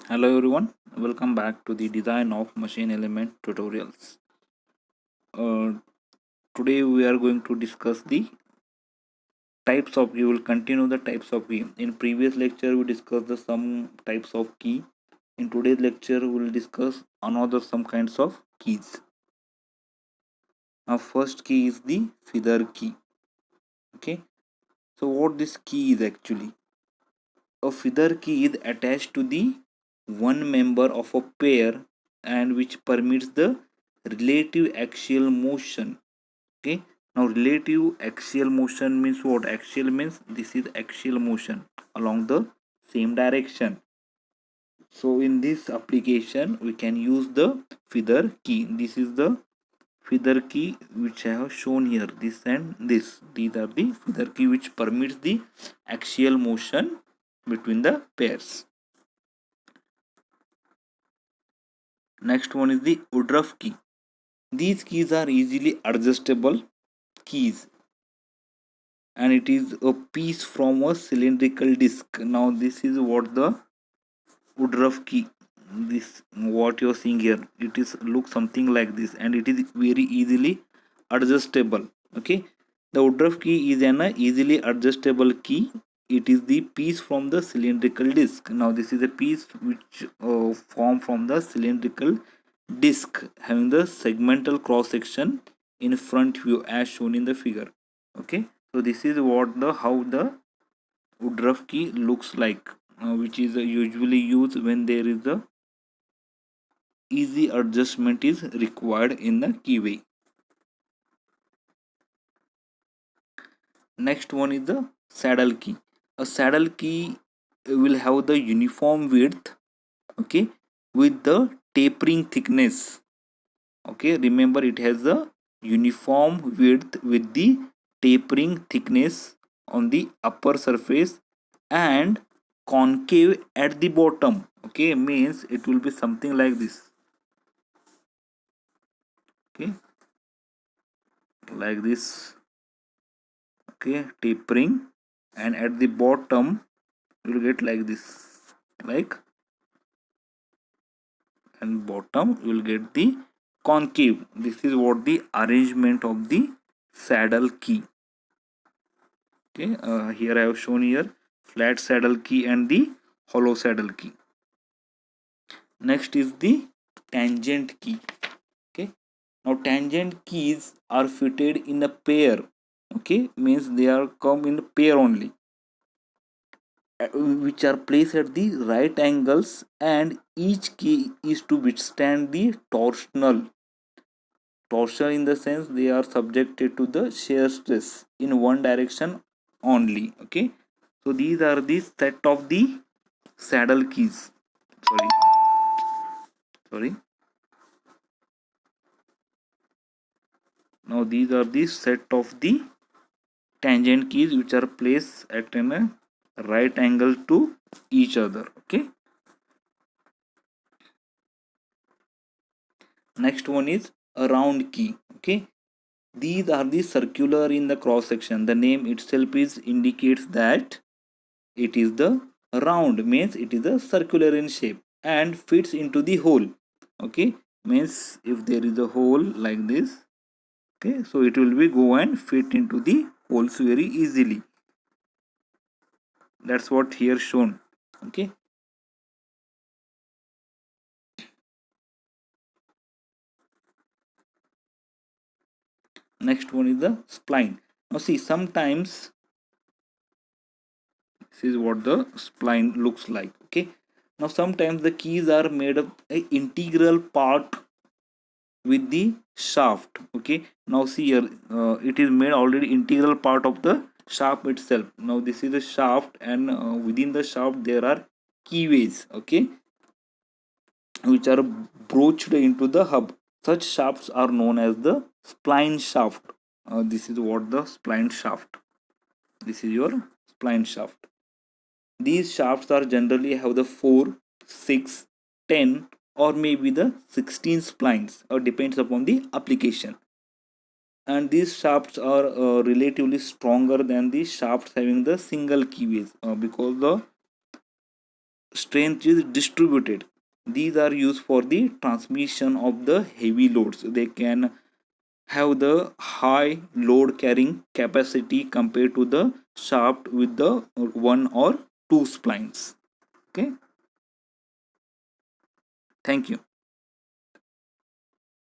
Hello everyone, welcome back to the design of machine element tutorials. Uh, Today we are going to discuss the types of key. We will continue the types of key. In previous lecture we discussed the some types of key. In today's lecture we will discuss another some kinds of keys. Our first key is the feather key. Okay, so what this key is actually? A feather key is attached to the one member of a pair and which permits the relative axial motion. Okay, now relative axial motion means what? Axial means this is axial motion along the same direction. So in this application we can use the feather key. This is the feather key which I have shown here. This and this, these are the feather key which permits the axial motion between the pairs. Next one is the Woodruff key. These keys are easily adjustable keys and it is a piece from a cylindrical disc. Now this is what the Woodruff key, this what you're seeing here, it is look something like this and it is very easily adjustable. Okay, the Woodruff key is an easily adjustable key. It is the piece from the cylindrical disc. Now this is a piece which form from the cylindrical disc having the segmental cross section in front view as shown in the figure. Okay, so this is what the how the Woodruff key looks like, which is usually used when there is a easy adjustment is required in the keyway. Next one is the saddle key. A saddle key will have the uniform width, okay, with the tapering thickness. Okay, remember it has the uniform width with the tapering thickness on the upper surface and concave at the bottom. Okay, means it will be something like this. Okay, like this. Okay, tapering, and at the bottom you will get like this, like, and bottom you will get the concave. This is what the arrangement of the saddle key. Okay, here I have shown here flat saddle key and the hollow saddle key. Next is the tangent key. Okay, now tangent keys are fitted in a pair. Okay, means they are come in a pair only, which are placed at the right angles, and each key is to withstand the torsion in the sense they are subjected to the shear stress in one direction only. Okay, so these are the set of the saddle keys. Sorry, now these are the set of the tangent keys which are placed at a right angle to each other. Okay, next one is a round key. Okay, these are the circular in the cross section. The name itself is indicates that it is the round, means it is a circular in shape and fits into the hole. Okay, means if there is a hole like this, okay, so it will be go and fit into the holes very easily. That's what here shown. Okay, next one is the spline. Now see, sometimes this is what the spline looks like. Okay, now sometimes the keys are made up a integral part with the shaft. Okay, now see here, it is made already integral part of the shaft itself. Now this is the shaft, and within the shaft there are keyways, okay, which are broached into the hub. Such shafts are known as the spline shaft. This is what the spline shaft, this is your spline shaft. These shafts are generally have the 4, 6, 10, or maybe the 16 splines, or depends upon the application. And these shafts are relatively stronger than the shafts having the single keyways, because the strength is distributed. These are used for the transmission of the heavy loads. They can have the high load carrying capacity compared to the shaft with the one or two splines. Okay, thank you.